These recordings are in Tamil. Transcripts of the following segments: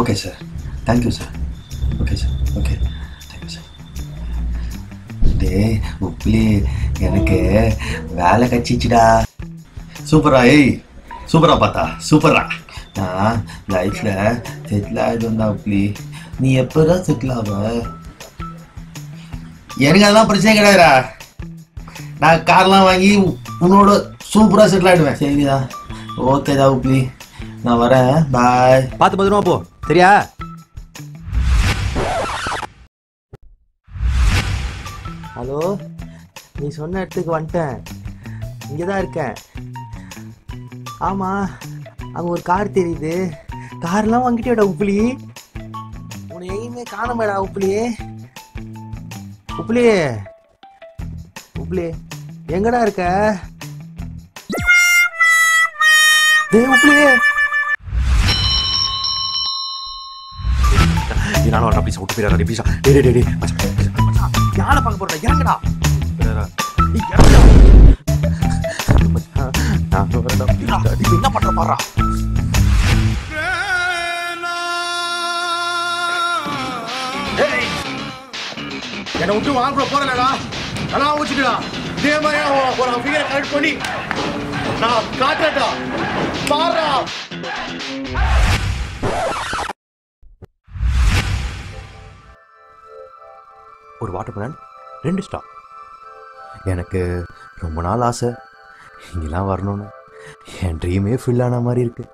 Okay sir, thank you sir. Okay sir, okay, thank you sir. டே உப்ளி, எனக்கு வேலை கச்சிச்சுடா. சூப்பரா, ஏய் சூப்பரா பார்த்தா, சூப்பரா. நான் லைஃப்ல செட்டில் ஆகிட்டு வந்தா உப்ளி. நீ எப்போதான் செட்டில் ஆவ? எனக்கு அதெல்லாம் பிரச்சனை கிடையாதுடா. நான் கார்லாம் வாங்கி உன்னோட சூப்பரா செட்டில் ஆகிடுவேன். சரிதா, ஓகேதா உப்ளி, நான் வரேன். பாய். பார்த்து பத்திரமா போ, சரியா? ஹலோ, நீ சொன்ன இடத்துக்கு வந்துட்டேன். இங்கே தான் இருக்கேன். ஆமாம், அங்கே ஒரு கார் தெரியுது. கார்லாம் வாங்கிட்டேடா உப்புலி. உன்னை எங்கேயுமே காணமேடா உப்புலி. உப்புலி உப்புலி எங்கடா இருக்க? டேய் உப்புலி, நானும் ப்ளீஸ் விட்டு போயிடா ப்ளீஸா. டே டே டே மச்சான், யாரை பார்க்க போறா? இறங்கடா. என்ன பண்ற பாரா? என்னை விட்டு வாங்க போறலடா, நல்லா வச்சுக்கடா. இதே மாதிரி ஒரு ஃபிகரை கரெக்ட் பண்ணி நான் காட்டுறேன்டா, பாரா. ஒரு வாட்டர் மெலன் 2 ஸ்டார். எனக்கு ரொம்ப நாள் ஆசை இங்கெல்லாம் வரணும்னு. என் ட்ரீமே ஃபில் ஆன மாதிரி இருக்கு.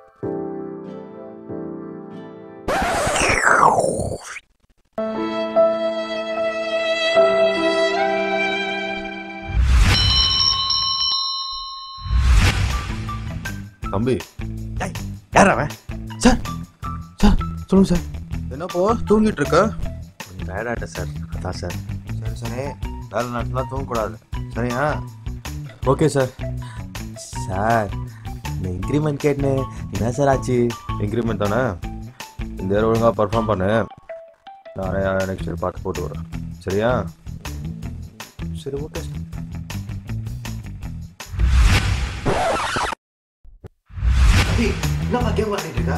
தம்பி, யார் அவன்? சார் சார் சொல்லுங்க சார். என்னப்போ தூங்கிட்டு இருக்க? கொஞ்சம் டயர்டாகிட்டேன் சார், அதான் சார். சரி சரி, வேலை நாட்டெலாம் தூங்கக்கூடாது, சரியா? Okay sir. சார், இந்த இன்க்ரிமெண்ட் கேட்டுன்னு என்ன சார் ஆச்சு? இன்க்ரிமெண்ட் தானே, இந்த இயர் ஒழுங்காக பர்ஃபார்ம் பண்ணு. நானே நெக்ஸ்ட் இயர் பார்த்து போட்டு வரேன், சரியா? சரி ஓகே சார். என்னப்பா கேம் விளையாடிட்டு இருக்க?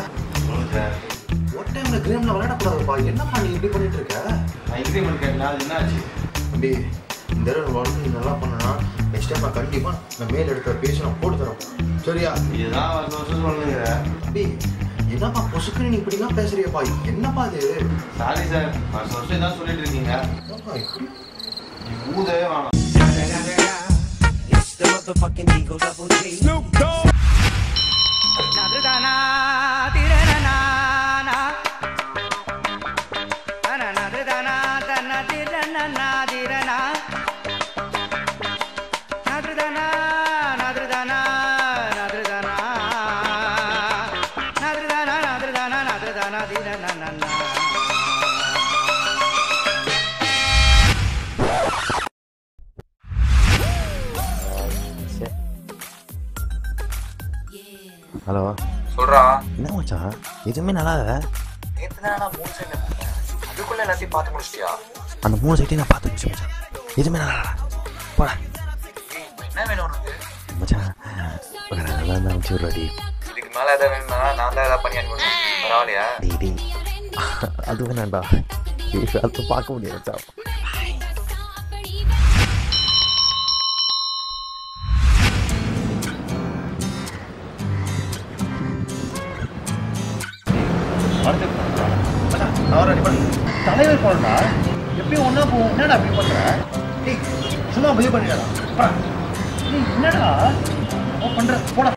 ஒரு டைம்ல கேம்ல விளையாடக்கூடாதுப்பா. என்னப்பா நீ இப்படி பண்ணிட்டு இருக்க? நான் இன்க்ரிமெண்ட் கேட்டேன், அது என்ன ஆச்சு? தம்பி, இந்த தடவை வாழ்க்கை நீ நல்லா பண்ணனா நெக்ஸ்ட் டைம் நான் கண்டிப்பா நான் மேல் எடுக்கிற பேசி நான் போட்டு தரோம், சரியா? இதுதான் வருஷம் சொல்லுங்க. தம்பி, என்னப்பா பொசுக்குன்னு நீ இப்படிலாம் பேசுறியப்பா? என்னப்பா இது? சாரி சார், வருஷம் இதான் சொல்லிட்டு இருக்கீங்க. என்னப்பா இப்படி? நீ ஊதவே வேணாம். ஹலோ, சொல்றா. என்ன மச்சான் எதுவுமே நல்லா இல்லை. நேற்று தான் நான் 3 சைட்ல இருந்தேன், அதுக்குள்ள எல்லாத்தையும் பார்த்து முடிச்சிட்டியா? அந்த 3 சைட்டையும் நான் பார்த்து முடிச்சேன் மச்சான். எதுவுமே நல்லா இல்லை. போடா. என்ன வேணும் உனக்கு? மச்சான் ஒரு நல்லா இருந்தால் அனுப்பிச்சி விட்றாடி. இதுக்கு மேலே எதாவது வேணும்னா நான் தான் எதாவது பண்ணி அனுப்பணும், பரவாயில்லையா? டேய் அது வேணாண்டா, அதை பார்க்க முடியாது மச்சான். தலைவர் போறா எப்பயும் ஒன்னா போவோம். என்னடா அப்படி பண்ற? சும்மா பிலீவ் பண்ணிடா. என்னடா பண்ற? போடா.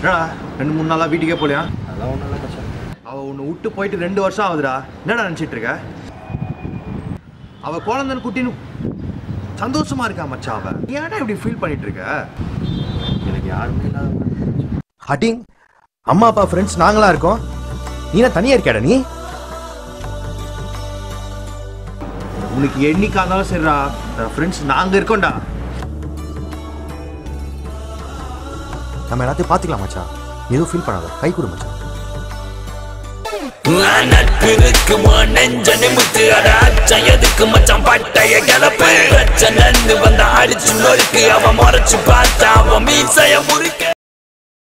என்னடா 2-3 நாளா வீட்டுக்கே போலியா? அதெல்லாம் ஒன்றும் இல்லை மச்சான். அவள் உன்னை விட்டு போயிட்டு 2 வருஷம் ஆகுதுடா. என்னடா நினச்சிட்டு இருக்க? அவள் குழந்தைன்னு குட்டின்னு சந்தோஷமா இருக்கா மச்சா. அவள் ஏன்டா இப்படி ஃபீல் பண்ணிட்டு இருக்க? எனக்கு யாருமே இல்லாத அடிங் அம்மா அப்பா ஃப்ரெண்ட்ஸ் நாங்களா இருக்கோம். நீ என்ன தனியாக இருக்காடா? நீ உனக்கு என்னைக்கா இருந்தாலும் சரிடா, ஃப்ரெண்ட்ஸ் நாங்கள் இருக்கோம்டா. நம்ம எல்லாத்தையும் பார்த்துக்கலாம் மச்சான், எதுவும் ஃபீல் பண்ணாத, கை கொடு மச்சான். எதுக்கு மச்சான் பட்டைய கிளப்பு பிரச்சனை வந்தா அடிச்சு நொறுக்கு அவன் முறைச்சு பார்த்தா அவன் மீசைய முறிக்க